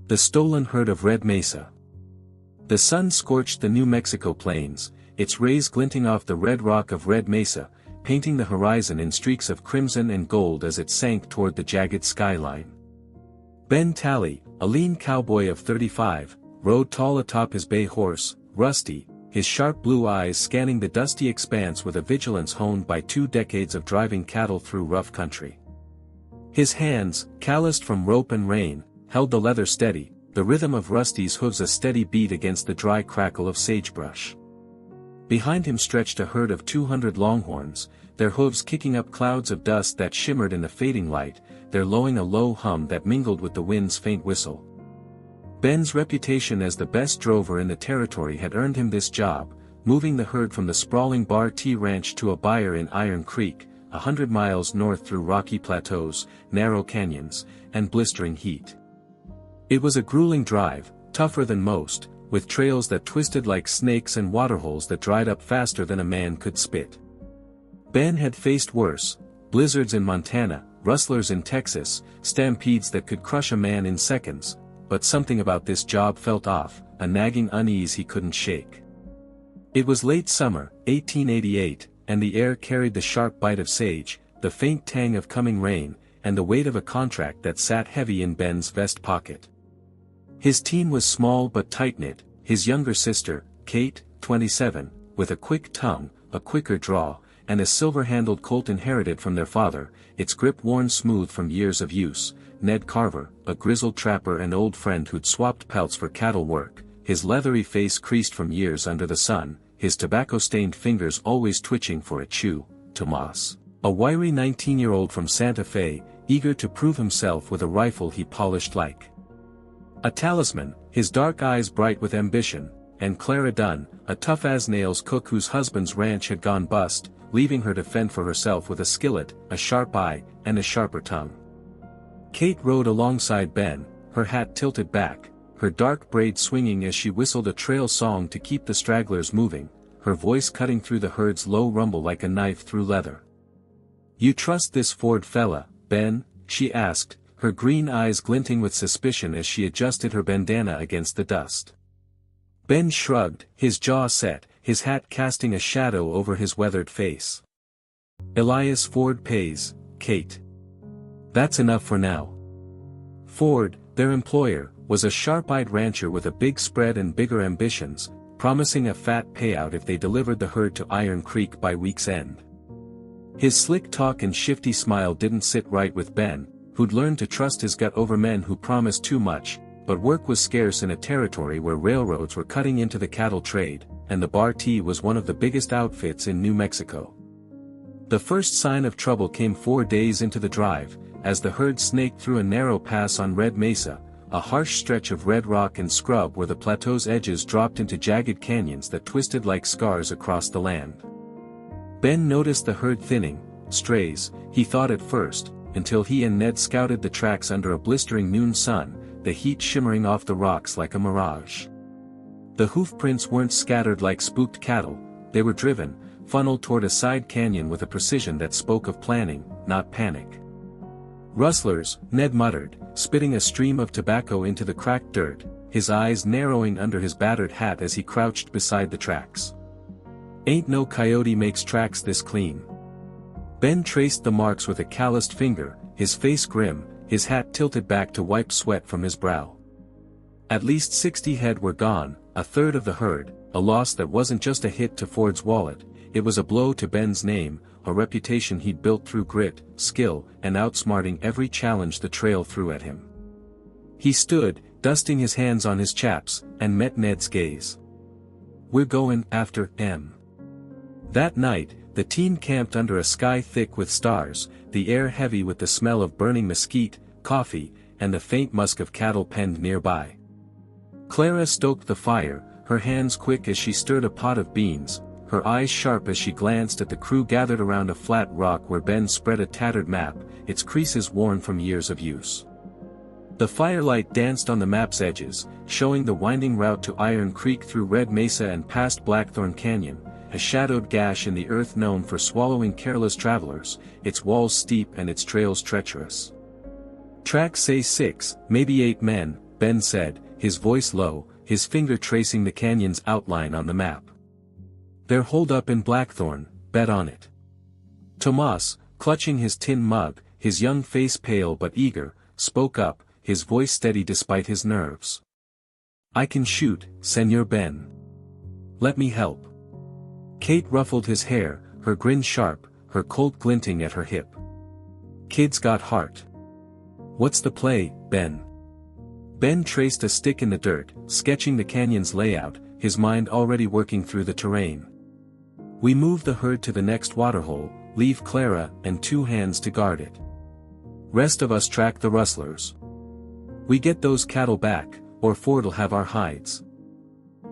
The stolen herd of Red Mesa. The sun scorched the New Mexico plains, its rays glinting off the red rock of Red Mesa, painting the horizon in streaks of crimson and gold as it sank toward the jagged skyline. Ben Talley, a lean cowboy of 35, rode tall atop his bay horse, Rusty, his sharp blue eyes scanning the dusty expanse with a vigilance honed by 2 decades of driving cattle through rough country. His hands, calloused from rope and rain, held the leather steady, the rhythm of Rusty's hooves a steady beat against the dry crackle of sagebrush. Behind him stretched a herd of 200 longhorns, their hooves kicking up clouds of dust that shimmered in the fading light, their lowing a low hum that mingled with the wind's faint whistle. Ben's reputation as the best drover in the territory had earned him this job, moving the herd from the sprawling Bar T Ranch to a byre in Iron Creek, 100 miles north through rocky plateaus, narrow canyons, and blistering heat. It was a grueling drive, tougher than most, with trails that twisted like snakes and waterholes that dried up faster than a man could spit. Ben had faced worse: blizzards in Montana, rustlers in Texas, stampedes that could crush a man in seconds, but something about this job felt off, a nagging unease he couldn't shake. It was late summer, 1888, and the air carried the sharp bite of sage, the faint tang of coming rain, and the weight of a contract that sat heavy in Ben's vest pocket. His team was small but tight-knit, his younger sister, Kate, 27, with a quick tongue, a quicker draw, and a silver-handled Colt inherited from their father, its grip worn smooth from years of use, Ned Carver, a grizzled trapper and old friend who'd swapped pelts for cattle work, his leathery face creased from years under the sun, his tobacco-stained fingers always twitching for a chew, Tomás, a wiry 19-year-old from Santa Fe, eager to prove himself with a rifle he polished like a talisman, his dark eyes bright with ambition, and Clara Dunn, a tough-as-nails cook whose husband's ranch had gone bust, leaving her to fend for herself with a skillet, a sharp eye, and a sharper tongue. Kate rode alongside Ben, her hat tilted back, her dark braid swinging as she whistled a trail song to keep the stragglers moving, her voice cutting through the herd's low rumble like a knife through leather. "You trust this Ford fella, Ben?" she asked, her green eyes glinting with suspicion as she adjusted her bandana against the dust. Ben shrugged, his jaw set, his hat casting a shadow over his weathered face. "Elias Ford pays, Kate. That's enough for now." Ford, their employer, was a sharp-eyed rancher with a big spread and bigger ambitions, promising a fat payout if they delivered the herd to Iron Creek by week's end. His slick talk and shifty smile didn't sit right with Ben, who'd learned to trust his gut over men who promised too much, but work was scarce in a territory where railroads were cutting into the cattle trade, and the Bar T was one of the biggest outfits in New Mexico. The first sign of trouble came 4 days into the drive, as the herd snaked through a narrow pass on Red Mesa, a harsh stretch of red rock and scrub where the plateau's edges dropped into jagged canyons that twisted like scars across the land. Ben noticed the herd thinning, strays, he thought at first, until he and Ned scouted the tracks under a blistering noon sun, the heat shimmering off the rocks like a mirage. The hoofprints weren't scattered like spooked cattle, they were driven, funneled toward a side canyon with a precision that spoke of planning, not panic. "Rustlers," Ned muttered, spitting a stream of tobacco into the cracked dirt, his eyes narrowing under his battered hat as he crouched beside the tracks. "Ain't no coyote makes tracks this clean." Ben traced the marks with a calloused finger, his face grim, his hat tilted back to wipe sweat from his brow. At least 60 head were gone, a third of the herd, a loss that wasn't just a hit to Ford's wallet, it was a blow to Ben's name, a reputation he'd built through grit, skill, and outsmarting every challenge the trail threw at him. He stood, dusting his hands on his chaps, and met Ned's gaze. "We're going after M." That night, the team camped under a sky thick with stars, the air heavy with the smell of burning mesquite, coffee, and the faint musk of cattle penned nearby. Clara stoked the fire, her hands quick as she stirred a pot of beans, her eyes sharp as she glanced at the crew gathered around a flat rock where Ben spread a tattered map, its creases worn from years of use. The firelight danced on the map's edges, showing the winding route to Iron Creek through Red Mesa and past Blackthorn Canyon, a shadowed gash in the earth known for swallowing careless travelers, its walls steep and its trails treacherous. "Tracks say 6, maybe 8 men," Ben said, his voice low, his finger tracing the canyon's outline on the map. "They're holed up in Blackthorn, bet on it." Tomás, clutching his tin mug, his young face pale but eager, spoke up, his voice steady despite his nerves. "I can shoot, Senor Ben. Let me help." Kate ruffled his hair, her grin sharp, her Colt glinting at her hip. "Kid's got heart." "What's the play, Ben?" Ben traced a stick in the dirt, sketching the canyon's layout, his mind already working through the terrain. "We move the herd to the next waterhole, leave Clara and 2 hands to guard it. Rest of us track the rustlers. We get those cattle back, or Ford'll have our hides."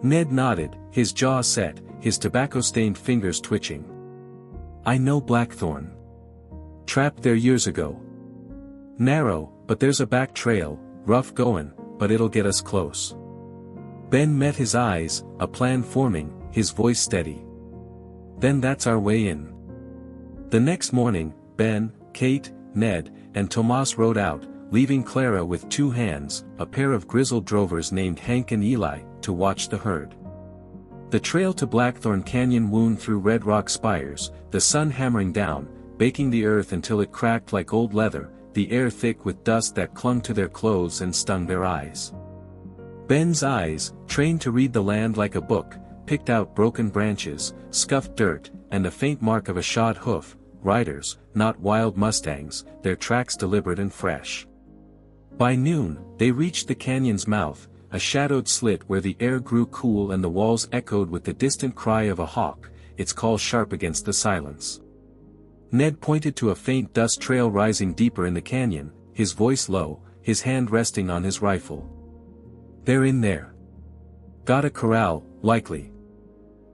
Ned nodded, his jaw set, his tobacco-stained fingers twitching. "I know Blackthorn. Trapped there years ago. Narrow, but there's a back trail, rough goin', but it'll get us close." Ben met his eyes, a plan forming, his voice steady. "Then that's our way in." The next morning, Ben, Kate, Ned, and Tomás rode out, leaving Clara with 2 hands, a pair of grizzled drovers named Hank and Eli, to watch the herd. The trail to Blackthorn Canyon wound through red rock spires, the sun hammering down, baking the earth until it cracked like old leather, the air thick with dust that clung to their clothes and stung their eyes. Ben's eyes, trained to read the land like a book, picked out broken branches, scuffed dirt, and the faint mark of a shod hoof, riders, not wild mustangs, their tracks deliberate and fresh. By noon, they reached the canyon's mouth, a shadowed slit where the air grew cool and the walls echoed with the distant cry of a hawk, its call sharp against the silence. Ned pointed to a faint dust trail rising deeper in the canyon, his voice low, his hand resting on his rifle. "They're in there. Got a corral, likely."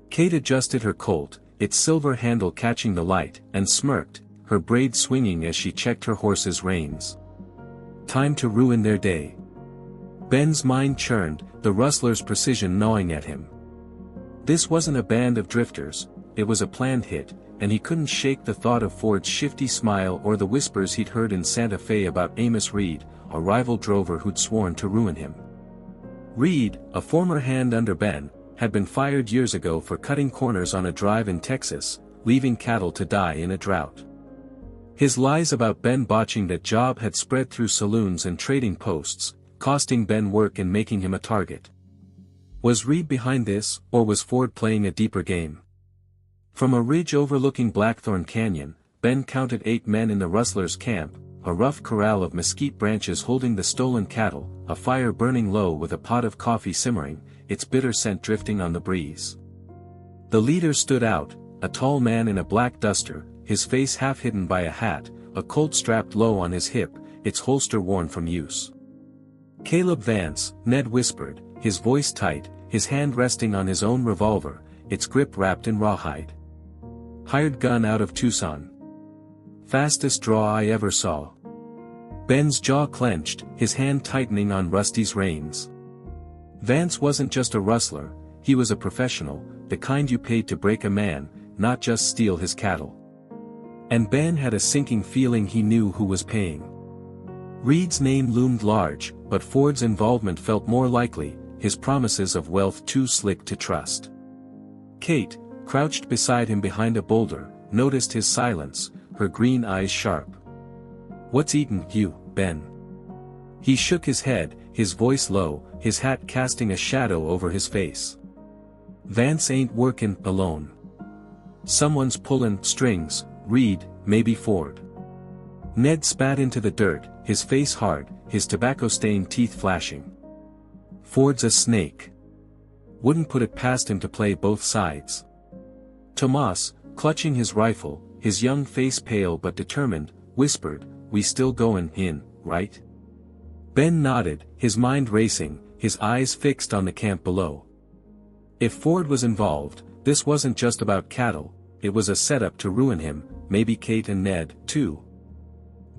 Kate adjusted her Colt, its silver handle catching the light, and smirked, her braid swinging as she checked her horse's reins. Time to ruin their day. Ben's mind churned, the rustler's precision gnawing at him. This wasn't a band of drifters, it was a planned hit, and he couldn't shake the thought of Ford's shifty smile or the whispers he'd heard in Santa Fe about Amos Reed, a rival drover who'd sworn to ruin him. Reed, a former hand under Ben, had been fired years ago for cutting corners on a drive in Texas, leaving cattle to die in a drought. His lies about Ben botching that job had spread through saloons and trading posts, costing Ben work and making him a target. Was Reed behind this, or was Ford playing a deeper game? From a ridge overlooking Blackthorn Canyon, Ben counted 8 men in the rustlers' camp, a rough corral of mesquite branches holding the stolen cattle, a fire burning low with a pot of coffee simmering, its bitter scent drifting on the breeze. The leader stood out, a tall man in a black duster, his face half hidden by a hat, a Colt strapped low on his hip, its holster worn from use. "Caleb Vance," Ned whispered, his voice tight, his hand resting on his own revolver, its grip wrapped in rawhide. "Hired gun out of Tucson. Fastest draw I ever saw." Ben's jaw clenched, his hand tightening on Rusty's reins. Vance wasn't just a rustler, he was a professional, the kind you paid to break a man, not just steal his cattle. And Ben had a sinking feeling he knew who was paying. Reed's name loomed large, but Ford's involvement felt more likely, his promises of wealth too slick to trust. Kate, crouched beside him behind a boulder, noticed his silence, her green eyes sharp. "What's eatin' you, Ben?" He shook his head, his voice low, his hat casting a shadow over his face. "Vance ain't workin' alone. Someone's pullin' strings, Reed, maybe Ford." Ned spat into the dirt, his face hard, his tobacco-stained teeth flashing. "Ford's a snake. Wouldn't put it past him to play both sides." Tomás, clutching his rifle, his young face pale but determined, whispered, "We still goin' in, right?" Ben nodded, his mind racing, his eyes fixed on the camp below. If Ford was involved, this wasn't just about cattle, it was a setup to ruin him, maybe Kate and Ned, too.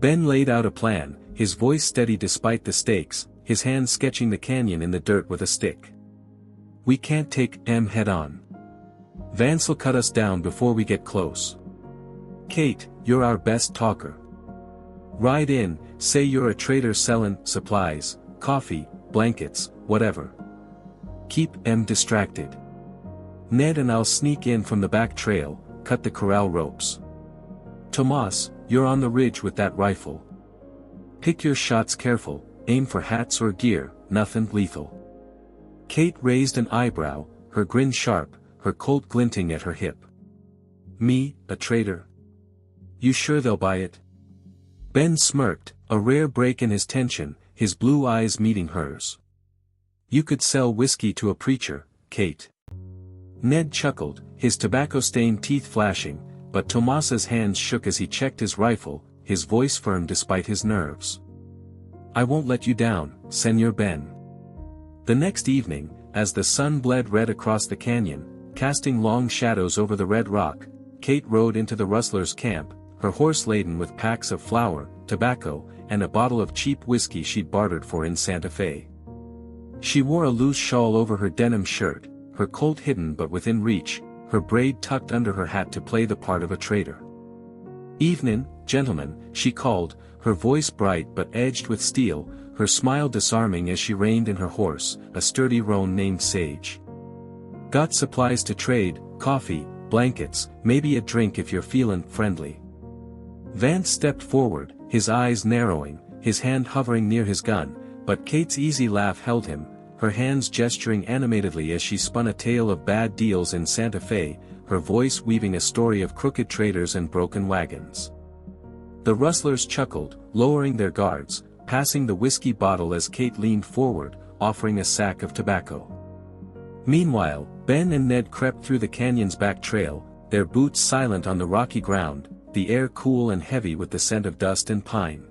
Ben laid out a plan, his voice steady despite the stakes, his hand sketching the canyon in the dirt with a stick. "We can't take him head-on. Vance'll cut us down before we get close. Kate, you're our best talker. Ride in, say you're a trader sellin' supplies, coffee, blankets, whatever. Keep them distracted. Ned and I'll sneak in from the back trail, cut the corral ropes. Tomás, you're on the ridge with that rifle. Pick your shots careful, aim for hats or gear, nothing lethal. Kate raised an eyebrow, her grin sharp, her Colt glinting at her hip. Me, a traitor? You sure they'll buy it? Ben smirked, a rare break in his tension, his blue eyes meeting hers. You could sell whiskey to a preacher, Kate. Ned chuckled, his tobacco-stained teeth flashing, but Tomás's hands shook as he checked his rifle, his voice firm despite his nerves. I won't let you down, Senor Ben. The next evening, as the sun bled red across the canyon, casting long shadows over the red rock, Kate rode into the rustlers' camp, her horse laden with packs of flour, tobacco, and a bottle of cheap whiskey she'd bartered for in Santa Fe. She wore a loose shawl over her denim shirt, her Colt hidden but within reach, her braid tucked under her hat to play the part of a traitor. Evening, gentlemen, she called, her voice bright but edged with steel, her smile disarming as she reined in her horse, a sturdy roan named Sage. Got supplies to trade, coffee, blankets, maybe a drink if you're feelin' friendly. Vance stepped forward, his eyes narrowing, his hand hovering near his gun, but Kate's easy laugh held him, her hands gesturing animatedly as she spun a tale of bad deals in Santa Fe, her voice weaving a story of crooked traders and broken wagons. The rustlers chuckled, lowering their guards, passing the whiskey bottle as Kate leaned forward, offering a sack of tobacco. Meanwhile, Ben and Ned crept through the canyon's back trail, their boots silent on the rocky ground, the air cool and heavy with the scent of dust and pine.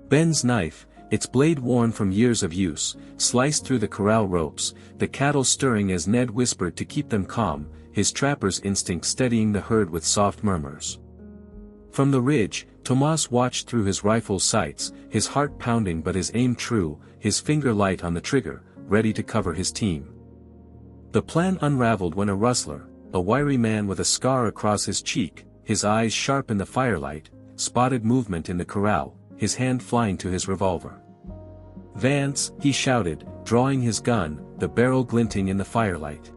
Ben's knife, its blade worn from years of use, sliced through the corral ropes, the cattle stirring as Ned whispered to keep them calm, his trapper's instinct steadying the herd with soft murmurs. From the ridge, Tomás watched through his rifle's sights, his heart pounding but his aim true, his finger light on the trigger, ready to cover his team. The plan unraveled when a rustler, a wiry man with a scar across his cheek, his eyes sharp in the firelight, spotted movement in the corral, his hand flying to his revolver. Vance, he shouted, drawing his gun, the barrel glinting in the firelight.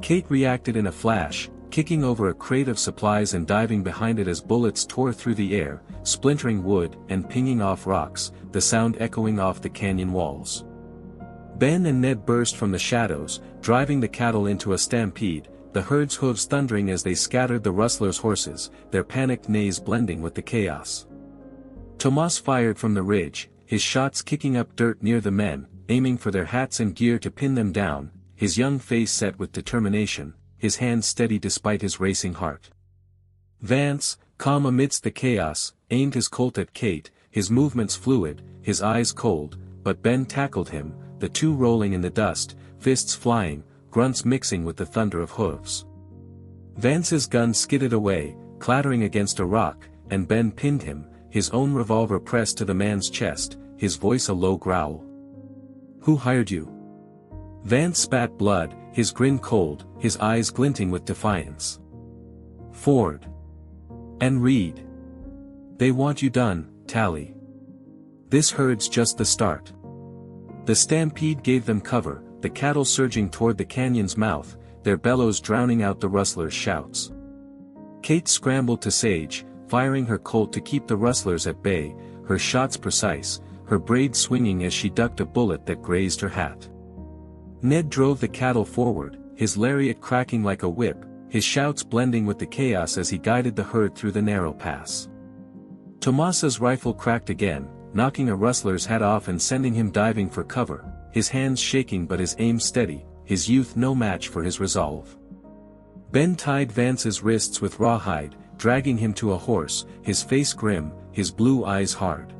Kate reacted in a flash, kicking over a crate of supplies and diving behind it as bullets tore through the air, splintering wood and pinging off rocks, the sound echoing off the canyon walls. Ben and Ned burst from the shadows, driving the cattle into a stampede, the herd's hooves thundering as they scattered the rustlers' horses, their panicked neighs blending with the chaos. Tomás fired from the ridge, his shots kicking up dirt near the men, aiming for their hats and gear to pin them down, his young face set with determination, his hands steady despite his racing heart. Vance, calm amidst the chaos, aimed his Colt at Kate, his movements fluid, his eyes cold, but Ben tackled him, the two rolling in the dust, fists flying, grunts mixing with the thunder of hooves. Vance's gun skidded away, clattering against a rock, and Ben pinned him, his own revolver pressed to the man's chest, his voice a low growl. Who hired you? Vance spat blood, his grin cold, his eyes glinting with defiance. Ford. And Reed. They want you done, Tally. This herd's just the start. The stampede gave them cover, the cattle surging toward the canyon's mouth, their bellows drowning out the rustlers' shouts. Kate scrambled to Sage, firing her Colt to keep the rustlers at bay, her shots precise, her braid swinging as she ducked a bullet that grazed her hat. Ned drove the cattle forward, his lariat cracking like a whip, his shouts blending with the chaos as he guided the herd through the narrow pass. Tomás's rifle cracked again, knocking a rustler's hat off and sending him diving for cover, his hands shaking but his aim steady, his youth no match for his resolve. Ben tied Vance's wrists with rawhide, dragging him to a horse, his face grim, his blue eyes hard.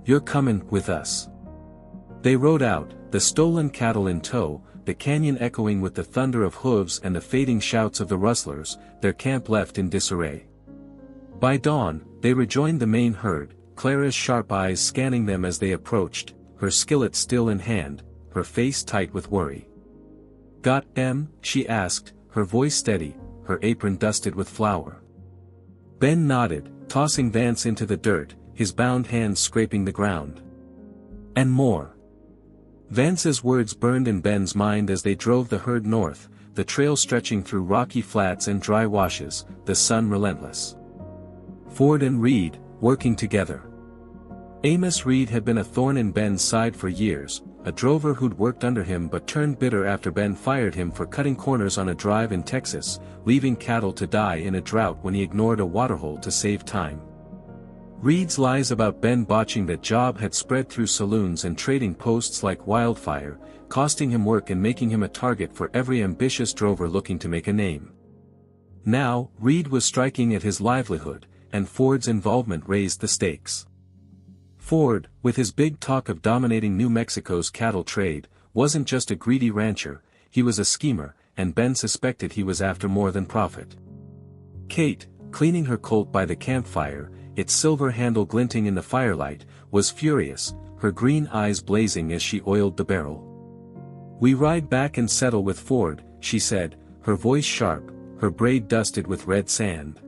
You're comin' with us. They rode out, the stolen cattle in tow, the canyon echoing with the thunder of hooves and the fading shouts of the rustlers, their camp left in disarray. By dawn, they rejoined the main herd, Clara's sharp eyes scanning them as they approached, her skillet still in hand, her face tight with worry. Got 'em? She asked, her voice steady, her apron dusted with flour. Ben nodded, tossing Vance into the dirt, his bound hands scraping the ground. And more. Vance's words burned in Ben's mind as they drove the herd north, the trail stretching through rocky flats and dry washes, the sun relentless. Ford and Reed, working together. Amos Reed had been a thorn in Ben's side for years, a drover who'd worked under him but turned bitter after Ben fired him for cutting corners on a drive in Texas, leaving cattle to die in a drought when he ignored a waterhole to save time. Reed's lies about Ben botching that job had spread through saloons and trading posts like wildfire, costing him work and making him a target for every ambitious drover looking to make a name. Now, Reed was striking at his livelihood, and Ford's involvement raised the stakes. Ford, with his big talk of dominating New Mexico's cattle trade, wasn't just a greedy rancher, he was a schemer, and Ben suspected he was after more than profit. Kate, cleaning her Colt by the campfire, its silver handle glinting in the firelight, was furious, her green eyes blazing as she oiled the barrel. "We ride back and settle with Ford," she said, her voice sharp, her braid dusted with red sand.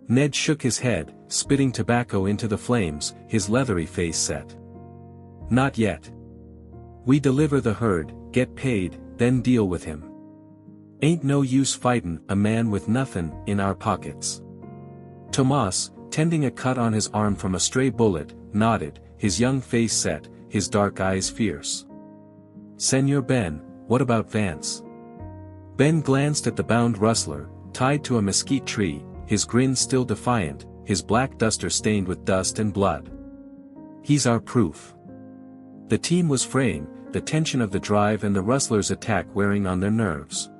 Ned shook his head, spitting tobacco into the flames, his leathery face set. "Not yet. We deliver the herd, get paid, then deal with him. Ain't no use fightin' a man with nothin' in our pockets." Tomás, tending a cut on his arm from a stray bullet, nodded, his young face set, his dark eyes fierce. "Senor Ben, what about Vance?" Ben glanced at the bound rustler, tied to a mesquite tree, his grin still defiant, his black duster stained with dust and blood. "He's our proof." The team was fraying, the tension of the drive and the rustler's attack wearing on their nerves.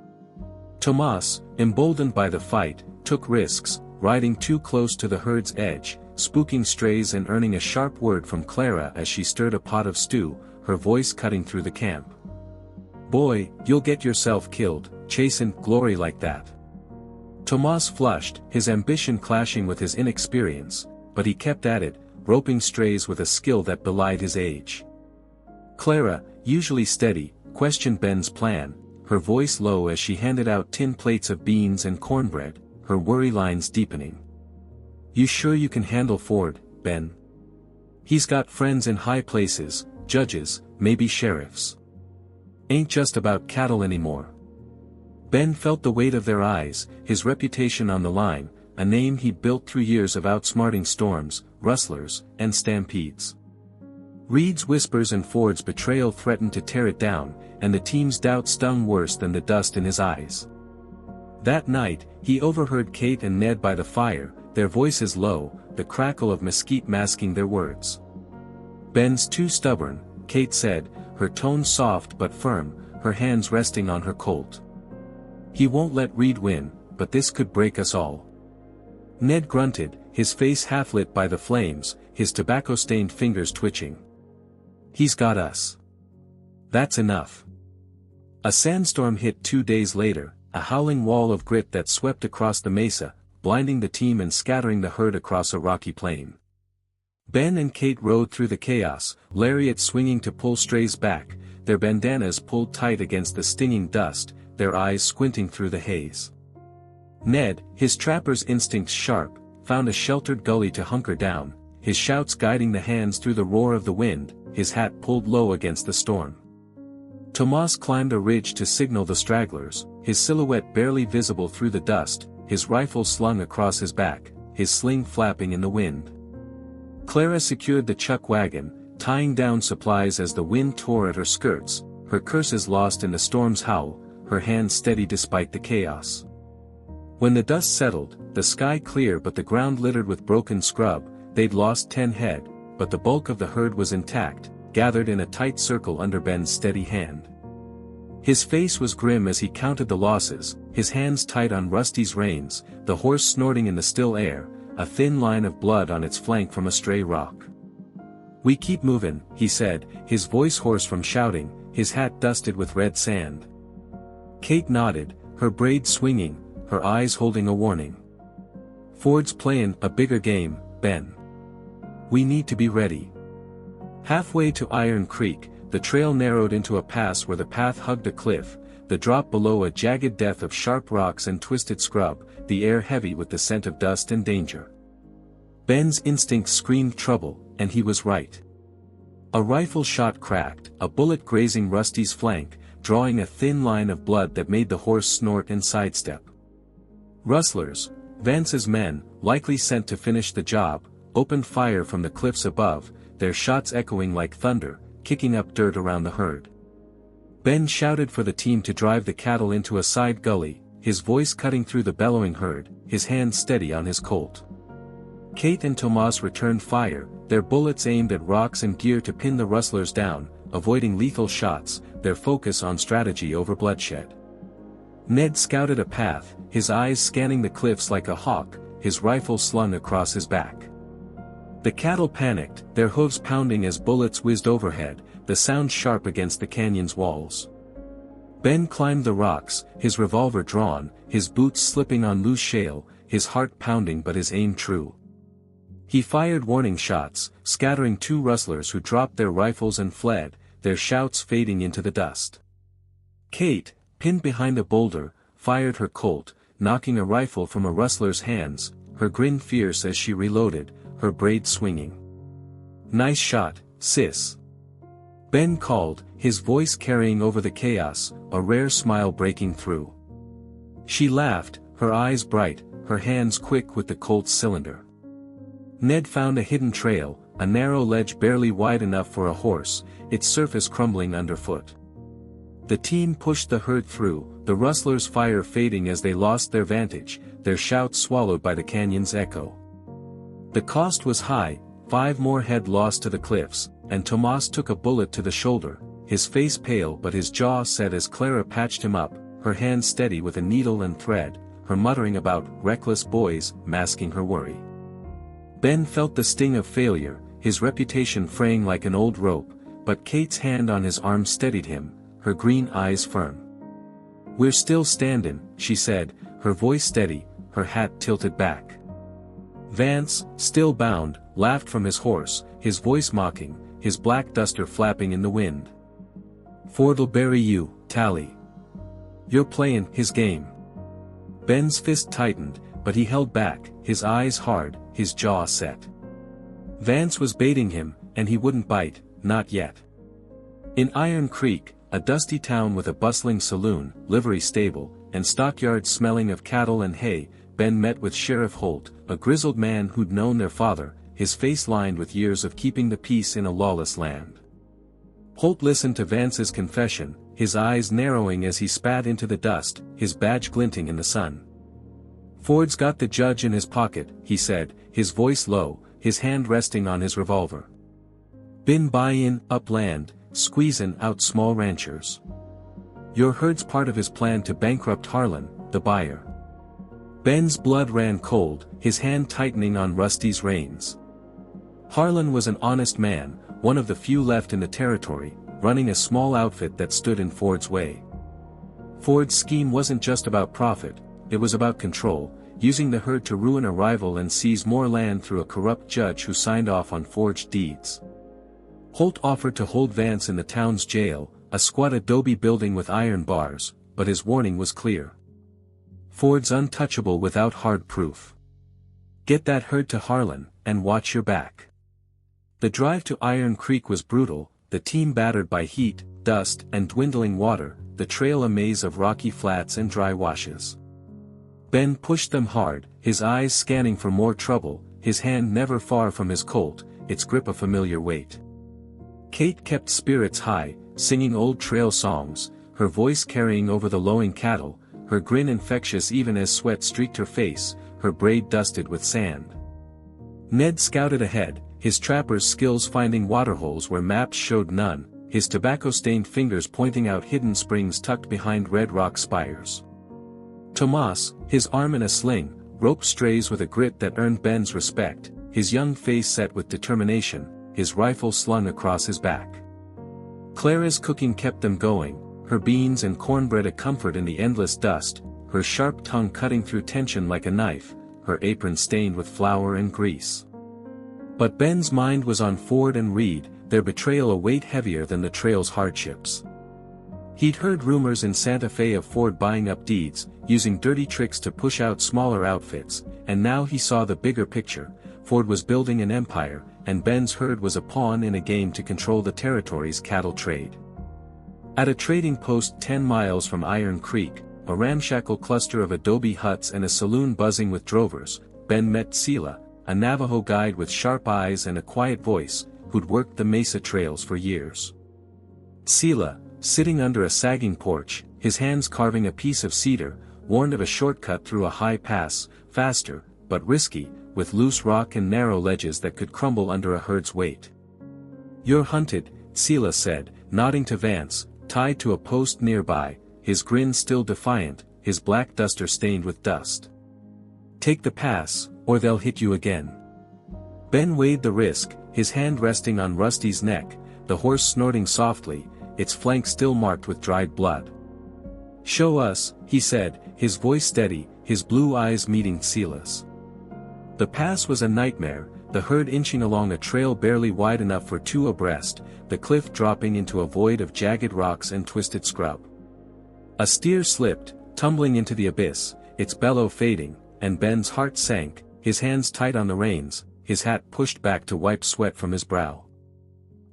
Tomás, emboldened by the fight, took risks, riding too close to the herd's edge, spooking strays and earning a sharp word from Clara as she stirred a pot of stew, her voice cutting through the camp. "Boy, you'll get yourself killed, chasing glory like that." Tomás flushed, his ambition clashing with his inexperience, but he kept at it, roping strays with a skill that belied his age. Clara, usually steady, questioned Ben's plan, her voice low as she handed out tin plates of beans and cornbread, her worry lines deepening. "You sure you can handle Ford, Ben? He's got friends in high places, judges, maybe sheriffs. Ain't just about cattle anymore." Ben felt the weight of their eyes, his reputation on the line, a name he'd built through years of outsmarting storms, rustlers, and stampedes. Reed's whispers and Ford's betrayal threatened to tear it down, and the team's doubt stung worse than the dust in his eyes. That night, he overheard Kate and Ned by the fire, their voices low, the crackle of mesquite masking their words. "Ben's too stubborn," Kate said, her tone soft but firm, her hands resting on her Colt. "He won't let Reed win, but this could break us all." Ned grunted, his face half-lit by the flames, his tobacco-stained fingers twitching. "He's got us. That's enough." A sandstorm hit 2 days later, a howling wall of grit that swept across the mesa, blinding the team and scattering the herd across a rocky plain. Ben and Kate rode through the chaos, lariats swinging to pull strays back, their bandanas pulled tight against the stinging dust, their eyes squinting through the haze. Ned, his trapper's instincts sharp, found a sheltered gully to hunker down, his shouts guiding the hands through the roar of the wind, his hat pulled low against the storm. Tomás climbed a ridge to signal the stragglers, his silhouette barely visible through the dust, his rifle slung across his back, his sling flapping in the wind. Clara secured the chuck wagon, tying down supplies as the wind tore at her skirts, her curses lost in the storm's howl, her hands steady despite the chaos. When the dust settled, the sky clear but the ground littered with broken scrub, they'd lost 10 head, but the bulk of the herd was intact, gathered in a tight circle under Ben's steady hand. His face was grim as he counted the losses, his hands tight on Rusty's reins, the horse snorting in the still air, a thin line of blood on its flank from a stray rock. "We keep movin'," he said, his voice hoarse from shouting, his hat dusted with red sand. Kate nodded, her braid swinging, her eyes holding a warning. "Ford's playin' a bigger game, Ben. We need to be ready." Halfway to Iron Creek, the trail narrowed into a pass where the path hugged a cliff, the drop below a jagged depth of sharp rocks and twisted scrub, the air heavy with the scent of dust and danger. Ben's instincts screamed trouble, and he was right. A rifle shot cracked, a bullet grazing Rusty's flank, drawing a thin line of blood that made the horse snort and sidestep. Rustlers, Vance's men, likely sent to finish the job, opened fire from the cliffs above, their shots echoing like thunder, kicking up dirt around the herd. Ben shouted for the team to drive the cattle into a side gully, his voice cutting through the bellowing herd, his hand steady on his Colt. Kate and Tomás returned fire, their bullets aimed at rocks and gear to pin the rustlers down, avoiding lethal shots, their focus on strategy over bloodshed. Ned scouted a path, his eyes scanning the cliffs like a hawk, his rifle slung across his back. The cattle panicked, their hooves pounding as bullets whizzed overhead, the sound sharp against the canyon's walls. Ben climbed the rocks, his revolver drawn, his boots slipping on loose shale, his heart pounding but his aim true. He fired warning shots, scattering two rustlers who dropped their rifles and fled, their shouts fading into the dust. Kate, pinned behind a boulder, fired her Colt, knocking a rifle from a rustler's hands, her grin fierce as she reloaded, her braid swinging. "Nice shot, sis," Ben called, his voice carrying over the chaos, a rare smile breaking through. She laughed, her eyes bright, her hands quick with the Colt's cylinder. Ned found a hidden trail, a narrow ledge barely wide enough for a horse, its surface crumbling underfoot. The team pushed the herd through, the rustlers' fire fading as they lost their vantage, their shouts swallowed by the canyon's echo. The cost was high, 5 more head lost to the cliffs, and Tomás took a bullet to the shoulder, his face pale but his jaw set as Clara patched him up, her hand steady with a needle and thread, her muttering about reckless boys masking her worry. Ben felt the sting of failure, his reputation fraying like an old rope, but Kate's hand on his arm steadied him, her green eyes firm. "We're still standin'," she said, her voice steady, her hat tilted back. Vance, still bound, laughed from his horse, his voice mocking, his black duster flapping in the wind. "Ford'll bury you, Tally. You're playin' his game." Ben's fist tightened, but he held back, his eyes hard, his jaw set. Vance was baiting him, and he wouldn't bite, not yet. In Iron Creek, a dusty town with a bustling saloon, livery stable, and stockyards smelling of cattle and hay, Ben met with Sheriff Holt, a grizzled man who'd known their father, his face lined with years of keeping the peace in a lawless land. Holt listened to Vance's confession, his eyes narrowing as he spat into the dust, his badge glinting in the sun. "Ford's got the judge in his pocket," he said, his voice low, his hand resting on his revolver. "Been buyin' up land, squeezin' out small ranchers. Your herd's part of his plan to bankrupt Harlan, the buyer." Ben's blood ran cold, his hand tightening on Rusty's reins. Harlan was an honest man, one of the few left in the territory, running a small outfit that stood in Ford's way. Ford's scheme wasn't just about profit, it was about control, using the herd to ruin a rival and seize more land through a corrupt judge who signed off on forged deeds. Holt offered to hold Vance in the town's jail, a squat adobe building with iron bars, but his warning was clear. "Ford's untouchable without hard proof. Get that herd to Harlan, and watch your back." The drive to Iron Creek was brutal, the team battered by heat, dust, and dwindling water, the trail a maze of rocky flats and dry washes. Ben pushed them hard, his eyes scanning for more trouble, his hand never far from his Colt, its grip a familiar weight. Kate kept spirits high, singing old trail songs, her voice carrying over the lowing cattle, her grin infectious even as sweat streaked her face, her braid dusted with sand. Ned scouted ahead, his trapper's skills finding waterholes where maps showed none, his tobacco-stained fingers pointing out hidden springs tucked behind red rock spires. Tomás, his arm in a sling, roped strays with a grit that earned Ben's respect, his young face set with determination, his rifle slung across his back. Clara's cooking kept them going, her beans and cornbread a comfort in the endless dust, her sharp tongue cutting through tension like a knife, her apron stained with flour and grease. But Ben's mind was on Ford and Reed, their betrayal a weight heavier than the trail's hardships. He'd heard rumors in Santa Fe of Ford buying up deeds, using dirty tricks to push out smaller outfits, and now he saw the bigger picture. Ford was building an empire, and Ben's herd was a pawn in a game to control the territory's cattle trade. At a trading post 10 miles from Iron Creek, a ramshackle cluster of adobe huts and a saloon buzzing with drovers, Ben met Sila, a Navajo guide with sharp eyes and a quiet voice, who'd worked the mesa trails for years. Sila, sitting under a sagging porch, his hands carving a piece of cedar, warned of a shortcut through a high pass, faster, but risky, with loose rock and narrow ledges that could crumble under a herd's weight. "You're hunted," Sila said, nodding to Vance, tied to a post nearby, his grin still defiant, his black duster stained with dust. "Take the pass, or they'll hit you again." Ben weighed the risk, his hand resting on Rusty's neck, the horse snorting softly, its flank still marked with dried blood. "Show us," he said, his voice steady, his blue eyes meeting Sila's. The pass was a nightmare, the herd inching along a trail barely wide enough for two abreast, the cliff dropping into a void of jagged rocks and twisted scrub. A steer slipped, tumbling into the abyss, its bellow fading, and Ben's heart sank, his hands tight on the reins, his hat pushed back to wipe sweat from his brow.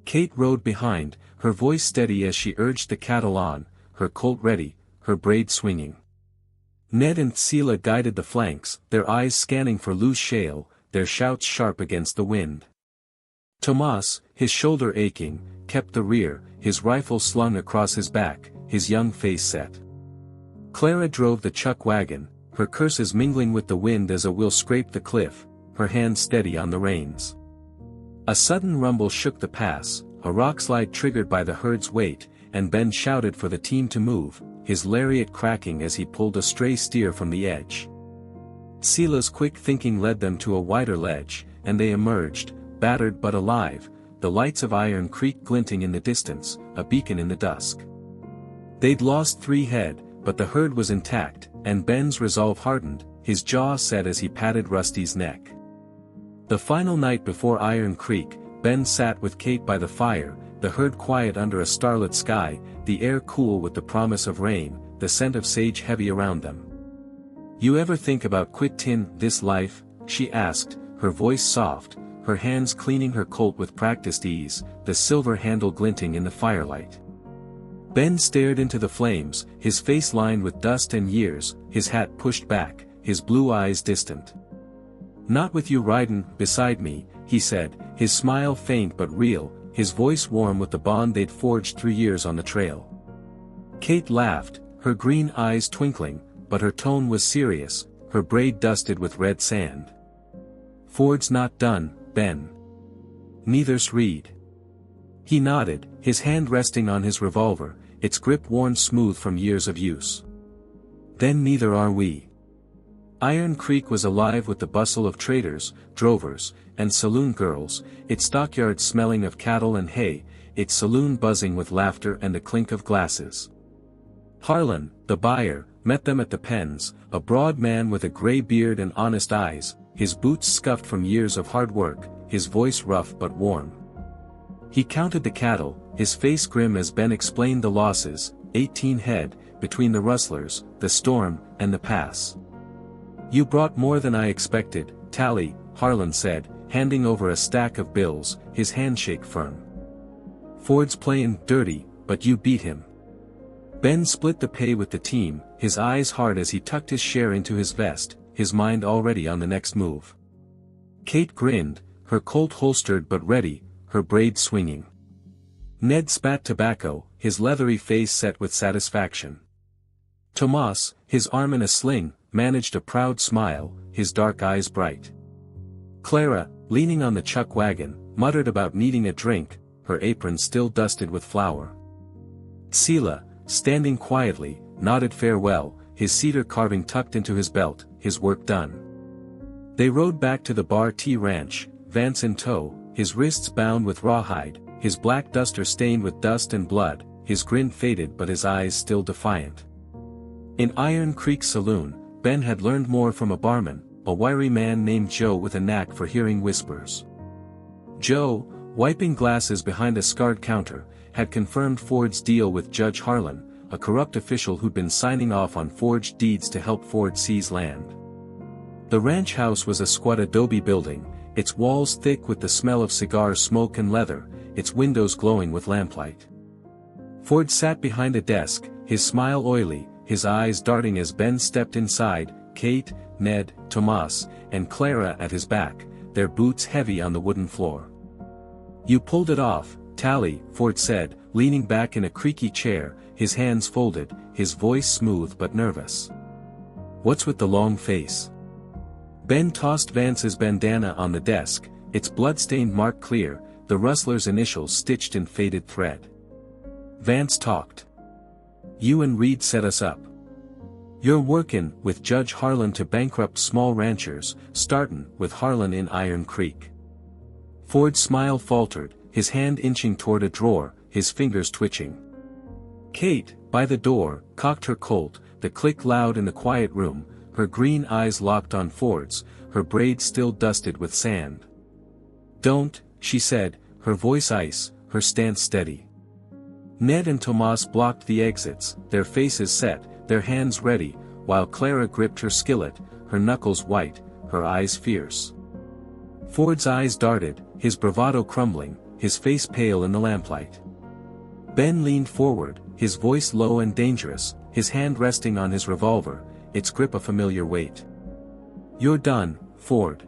Kate rode behind, her voice steady as she urged the cattle on, her Colt ready, her braid swinging. Ned and Sila guided the flanks, their eyes scanning for loose shale, their shouts sharp against the wind. Tomás, his shoulder aching, kept the rear, his rifle slung across his back, his young face set. Clara drove the chuck wagon, her curses mingling with the wind as a wheel scraped the cliff, her hand steady on the reins. A sudden rumble shook the pass, a rockslide triggered by the herd's weight, and Ben shouted for the team to move, his lariat cracking as he pulled a stray steer from the edge. Sila's quick thinking led them to a wider ledge, and they emerged, battered but alive, the lights of Iron Creek glinting in the distance, a beacon in the dusk. They'd lost 3 head, but the herd was intact, and Ben's resolve hardened, his jaw set as he patted Rusty's neck. The final night before Iron Creek, Ben sat with Kate by the fire, the herd quiet under a starlit sky, the air cool with the promise of rain, the scent of sage heavy around them. "You ever think about quittin' this life?" she asked, her voice soft, her hands cleaning her Colt with practiced ease, the silver handle glinting in the firelight. Ben stared into the flames, his face lined with dust and years, his hat pushed back, his blue eyes distant. "Not with you ridin' beside me," he said, his smile faint but real, his voice warm with the bond they'd forged through years on the trail. Kate laughed, her green eyes twinkling, but her tone was serious, her braid dusted with red sand. "Ford's not done, Ben. Neither's Reed." He nodded, his hand resting on his revolver, its grip worn smooth from years of use. "Then neither are we." Iron Creek was alive with the bustle of traders, drovers, and saloon girls, its stockyards smelling of cattle and hay, its saloon buzzing with laughter and the clink of glasses. Harlan, the buyer, met them at the pens, a broad man with a gray beard and honest eyes, his boots scuffed from years of hard work, his voice rough but warm. He counted the cattle, his face grim as Ben explained the losses, 18 head, between the rustlers, the storm, and the pass. "You brought more than I expected, Tally," Harlan said, handing over a stack of bills, his handshake firm. "Ford's playin' dirty, but you beat him." Ben split the pay with the team, his eyes hard as he tucked his share into his vest, his mind already on the next move. Kate grinned, her Colt holstered but ready, her braid swinging. Ned spat tobacco, his leathery face set with satisfaction. Tomás, his arm in a sling, managed a proud smile, his dark eyes bright. Clara, leaning on the chuck wagon, muttered about needing a drink, her apron still dusted with flour. Sila, standing quietly, nodded farewell, his cedar carving tucked into his belt, his work done. They rode back to the Bar T Ranch, Vance in tow, his wrists bound with rawhide, his black duster stained with dust and blood, his grin faded but his eyes still defiant. In Iron Creek Saloon, Ben had learned more from a barman, a wiry man named Joe with a knack for hearing whispers. Joe, wiping glasses behind a scarred counter, had confirmed Ford's deal with Judge Harlan, a corrupt official who'd been signing off on forged deeds to help Ford seize land. The ranch house was a squat adobe building, its walls thick with the smell of cigar smoke and leather, its windows glowing with lamplight. Ford sat behind a desk, his smile oily, his eyes darting as Ben stepped inside, Kate, Ned, Tomás, and Clara at his back, their boots heavy on the wooden floor. "You pulled it off, Tally," Ford said, leaning back in a creaky chair, his hands folded, his voice smooth but nervous. "What's with the long face?" Ben tossed Vance's bandana on the desk, its blood-stained mark clear, the rustler's initials stitched in faded thread. Vance talked. "You and Reed set us up. You're workin' with Judge Harlan to bankrupt small ranchers, startin' with Harlan in Iron Creek." Ford's smile faltered, his hand inching toward a drawer, his fingers twitching. Kate, by the door, cocked her Colt, the click loud in the quiet room, her green eyes locked on Ford's, her braids still dusted with sand. "Don't," she said, her voice ice, her stance steady. Ned and Tomás blocked the exits, their faces set, their hands ready, while Clara gripped her skillet, her knuckles white, her eyes fierce. Ford's eyes darted, his bravado crumbling, his face pale in the lamplight. Ben leaned forward, his voice low and dangerous, his hand resting on his revolver, its grip a familiar weight. "You're done, Ford.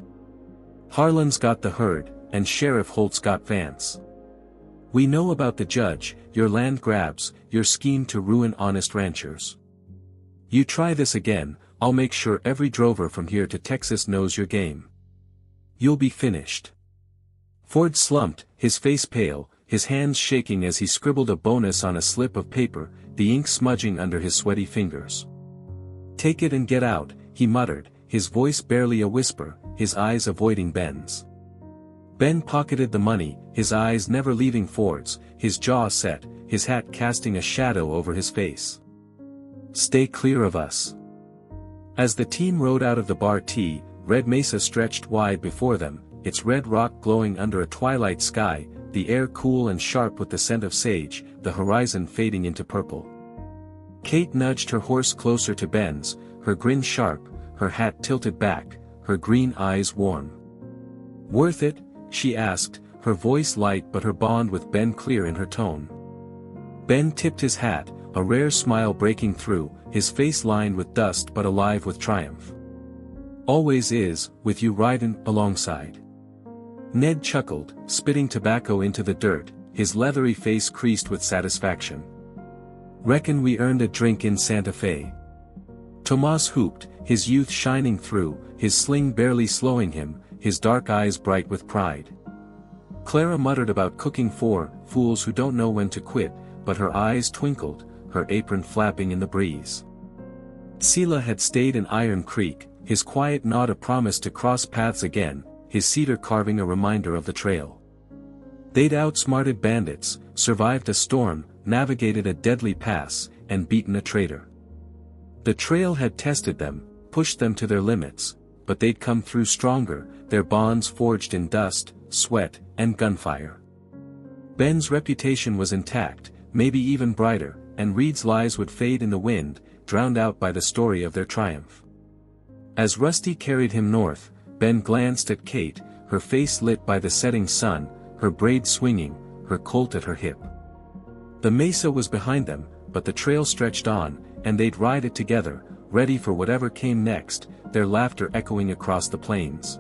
Harlan's got the herd, and Sheriff Holt's got Vance. We know about the judge, your land grabs, your scheme to ruin honest ranchers. You try this again, I'll make sure every drover from here to Texas knows your game. You'll be finished." Ford slumped, his face pale, his hands shaking as he scribbled a bonus on a slip of paper, the ink smudging under his sweaty fingers. "Take it and get out," he muttered, his voice barely a whisper, his eyes avoiding Ben's. Ben pocketed the money, his eyes never leaving Ford's, his jaw set, his hat casting a shadow over his face. "Stay clear of us." As the team rode out of the bar T, Red Mesa stretched wide before them, its red rock glowing under a twilight sky, the air cool and sharp with the scent of sage, the horizon fading into purple. Kate nudged her horse closer to Ben's, her grin sharp, her hat tilted back, her green eyes warm. "Worth it?" she asked, her voice light but her bond with Ben clear in her tone. Ben tipped his hat, a rare smile breaking through, his face lined with dust but alive with triumph. "Always is, with you ridin' alongside." Ned chuckled, spitting tobacco into the dirt, his leathery face creased with satisfaction. "Reckon we earned a drink in Santa Fe." Tomás hooped, his youth shining through, his sling barely slowing him, his dark eyes bright with pride. Clara muttered about cooking for fools who don't know when to quit, but her eyes twinkled, her apron flapping in the breeze. Sela had stayed in Iron Creek, his quiet nod a promise to cross paths again, his cedar carving a reminder of the trail. They'd outsmarted bandits, survived a storm, navigated a deadly pass, and beaten a traitor. The trail had tested them, pushed them to their limits, but they'd come through stronger, their bonds forged in dust, sweat, and gunfire. Ben's reputation was intact, maybe even brighter, and Reed's lies would fade in the wind, drowned out by the story of their triumph. As Rusty carried him north, Ben glanced at Kate, her face lit by the setting sun, her braid swinging, her Colt at her hip. The mesa was behind them, but the trail stretched on, and they'd ride it together, ready for whatever came next, their laughter echoing across the plains.